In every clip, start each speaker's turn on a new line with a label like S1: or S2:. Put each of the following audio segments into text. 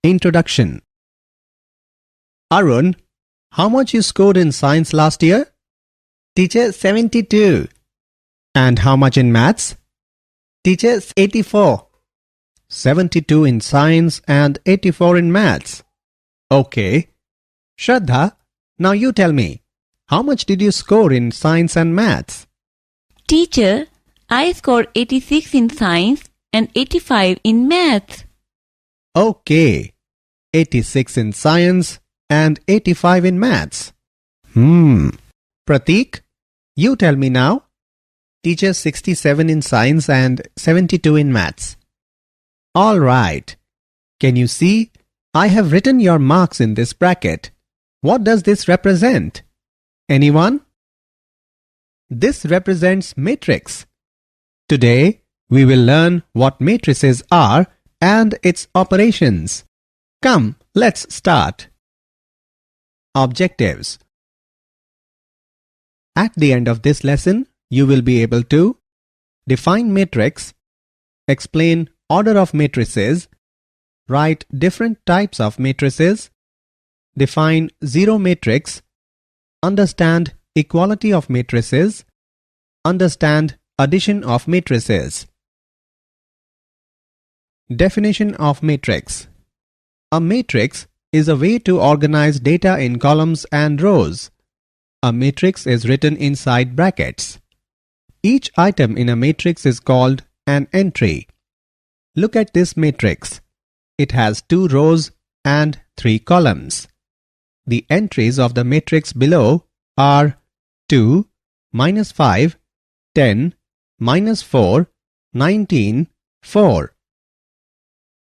S1: Introduction. Arun, how much you scored in science last year?
S2: Teacher, 72.
S1: And how much in maths?
S2: Teacher, 84.
S1: 72 in science and 84 in maths. Okay. Shraddha, now you tell me, how much did you score in science and maths?
S3: Teacher, I scored 86 in science and 85 in maths.
S1: Okay. 86 in science and 85 in maths. Pratik, you tell me now.
S2: Teacher, 67 in science and 72 in maths.
S1: All right. Can you see? I have written your marks in this bracket. What does this represent? Anyone? This represents matrix. Today, we will learn what matrices are and its operations. Come, let's start. Objectives. At the end of this lesson, you will be able to define matrix, explain order of matrices, write different types of matrices, define zero matrix, understand equality of matrices, understand addition of matrices. Definition of matrix. A matrix is a way to organize data in columns and rows. A matrix is written inside brackets. Each item in a matrix is called an entry. Look at this matrix. It has 2 rows and 3 columns. The entries of the matrix below are 2, -5, 10, -4, 19, 4.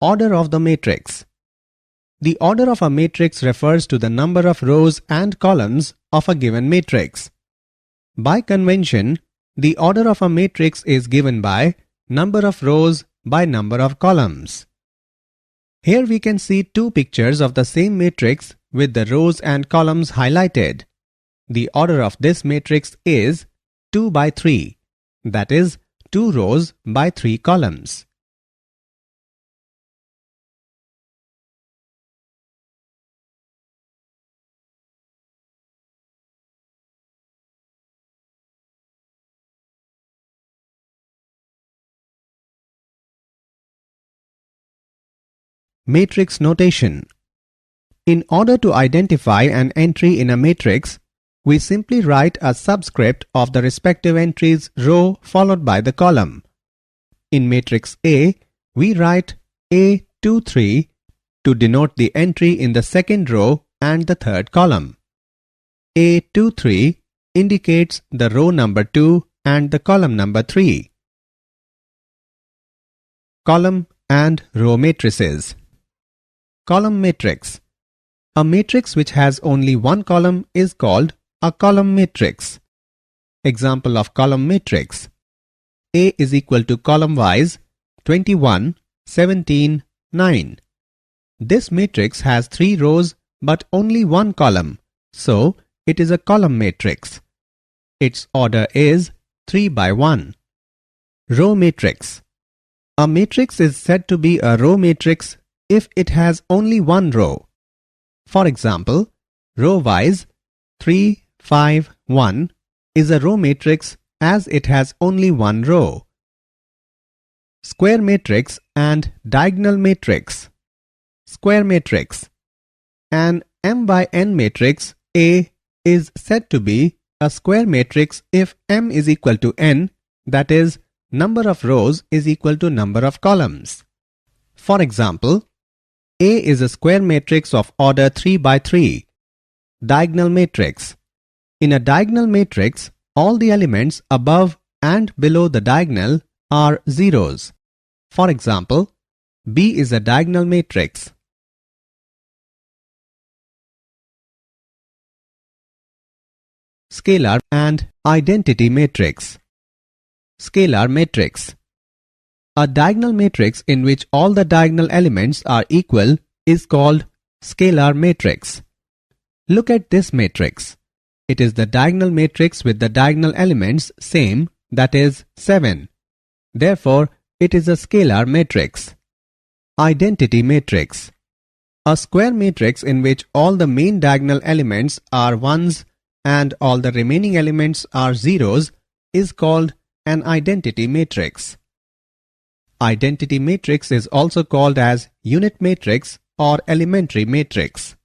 S1: Order of the matrix. The order of a matrix refers to the number of rows and columns of a given matrix. By convention, the order of a matrix is given by number of rows by number of columns. Here we can see 2 pictures of the same matrix with the rows and columns highlighted. The order of this matrix is 2 by 3, that is 2 rows by 3 columns. Matrix notation. In order to identify an entry in a matrix, we simply write a subscript of the respective entry's row followed by the column. In matrix A, we write A23 to denote the entry in the second row and the third column. A23 indicates the row number 2 and the column number 3. Column and row matrices. Column matrix. A matrix which has only one column is called a column matrix. Example of column matrix. A is equal to column wise 21, 17, 9. This matrix has 3 rows but only one column, so it is a column matrix. Its order is 3 by 1. Row matrix. A matrix is said to be a row matrix if it has only one row. For example, row-wise 3, 5, 1 is a row matrix as it has only one row. Square matrix and diagonal matrix. Square matrix. An m by n matrix A is said to be a square matrix if m is equal to n, that is, number of rows is equal to number of columns. For example, A is a square matrix of order 3 by 3. Diagonal matrix. In a diagonal matrix, all the elements above and below the diagonal are zeros. For example, B is a diagonal matrix. Scalar and identity matrix. Scalar matrix. A diagonal matrix in which all the diagonal elements are equal is called scalar matrix. Look at this matrix. It is the diagonal matrix with the diagonal elements same, that is 7. Therefore, it is a scalar matrix. Identity matrix. A square matrix in which all the main diagonal elements are ones and all the remaining elements are zeros is called an identity matrix. Identity matrix is also called as unit matrix or elementary matrix.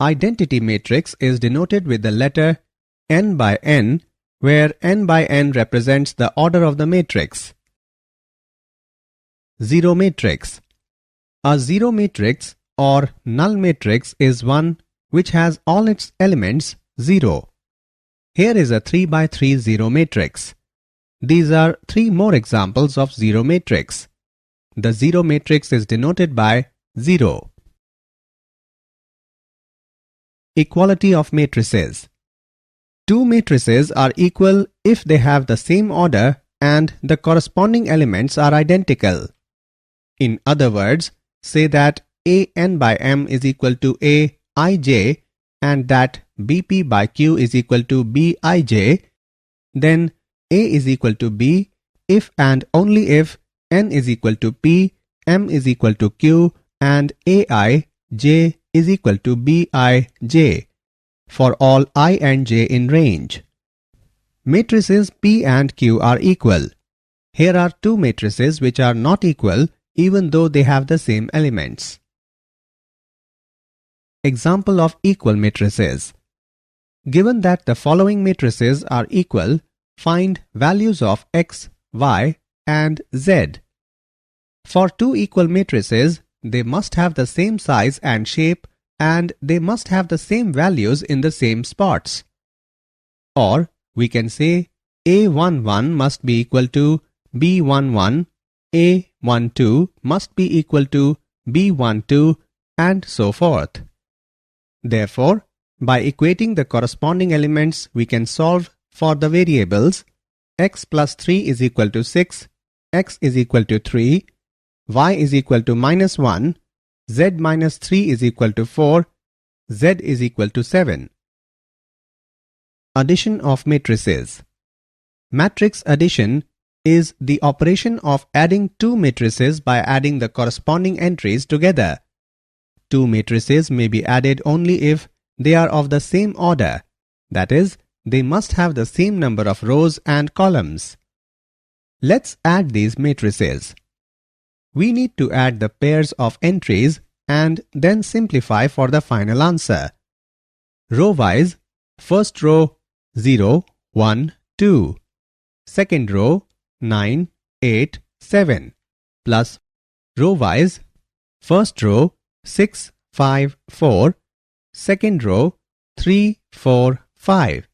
S1: Identity matrix is denoted with the letter n by n, where n by n represents the order of the matrix. Zero matrix. A zero matrix or null matrix is one which has all its elements 0. Here is a 3 by 3 zero matrix. These are 3 more examples of zero matrix. The zero matrix is denoted by 0. Equality of matrices. Two matrices are equal if they have the same order and the corresponding elements are identical. In other words, say that A n by m is equal to A ij and that BP by Q is equal to B ij, then A is equal to B if and only if n is equal to P, m is equal to Q and AI, j is equal to Bij for all I and j in range. Matrices P and Q are equal. Here are two matrices which are not equal even though they have the same elements. Example of equal matrices. Given that the following matrices are equal, find values of x, y and z. For two equal matrices, they must have the same size and shape and they must have the same values in the same spots. Or we can say A11 must be equal to B11, A12 must be equal to B12 and so forth. Therefore, by equating the corresponding elements, we can solve for the variables x plus 3 is equal to 6, x is equal to 3, y is equal to minus 1, z minus 3 is equal to 4, z is equal to 7. Addition of matrices. Matrix addition is the operation of adding two matrices by adding the corresponding entries together. Two matrices may be added only if they are of the same order, that is, they must have the same number of rows and columns. Let's add these matrices. We need to add the pairs of entries and then simplify for the final answer. Row-wise, first row 0, 1, 2, second row 9, 8, 7, plus row-wise, first row 6, 5, 4, second row 3, 4, 5.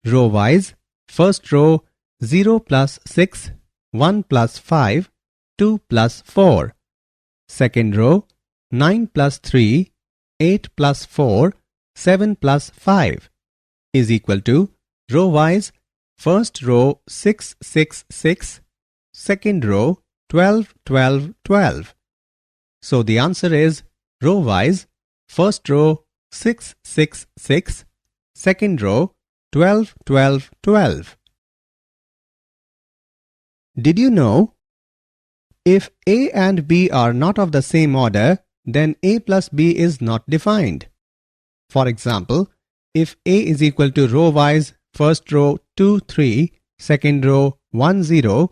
S1: Row-wise, first row 0 plus 6, 1 plus 5, 2 plus 4. Second row 9 plus 3, 8 plus 4, 7 plus 5 is equal to row-wise, first row 6, 6, 6, second row 12, 12, 12. So the answer is row-wise, first row 6, 6, 6, second row 12, 12, 12. Did you know? If A and B are not of the same order, then A plus B is not defined. For example, if A is equal to row-wise, first row 2, 3, second row 1, 0,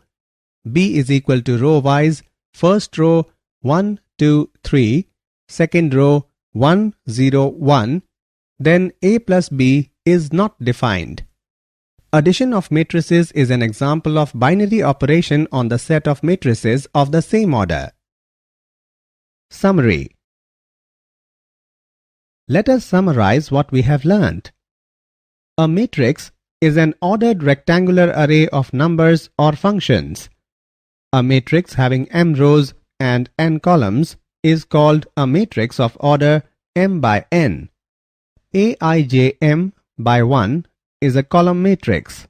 S1: B is equal to row-wise, first row 1, 2, 3, second row 1, 0, 1, then A plus B is not defined. Addition of matrices is an example of binary operation on the set of matrices of the same order. Summary. Let us summarize what we have learnt. A matrix is an ordered rectangular array of numbers or functions. A matrix having m rows and n columns is called a matrix of order m by n. Aij by 1 is a column matrix.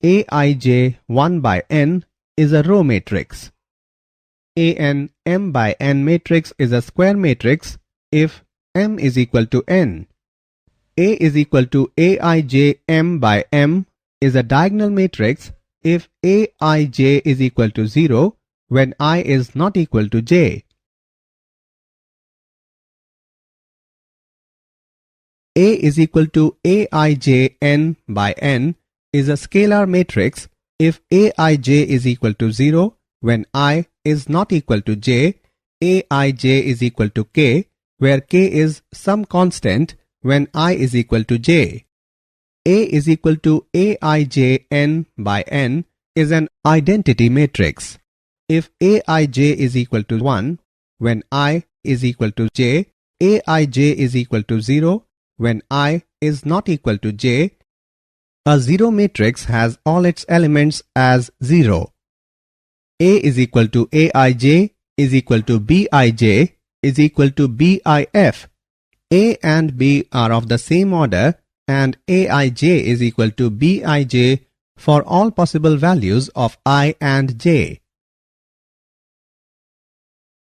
S1: Aij 1 by n is a row matrix. An m by n matrix is a square matrix if m is equal to n. A is equal to Aij m by m is a diagonal matrix if Aij is equal to 0 when I is not equal to j. A is equal to Aij n by n is a scalar matrix if Aij is equal to 0 when I is not equal to j, Aij is equal to k, where k is some constant when I is equal to j. A is equal to Aij n by n is an identity matrix. If Aij is equal to 1 when I is equal to j, Aij is equal to 0 when I is not equal to j, a zero matrix has all its elements as 0. A is equal to Aij is equal to Bij is equal to Bif. A and B are of the same order and Aij is equal to Bij for all possible values of I and j.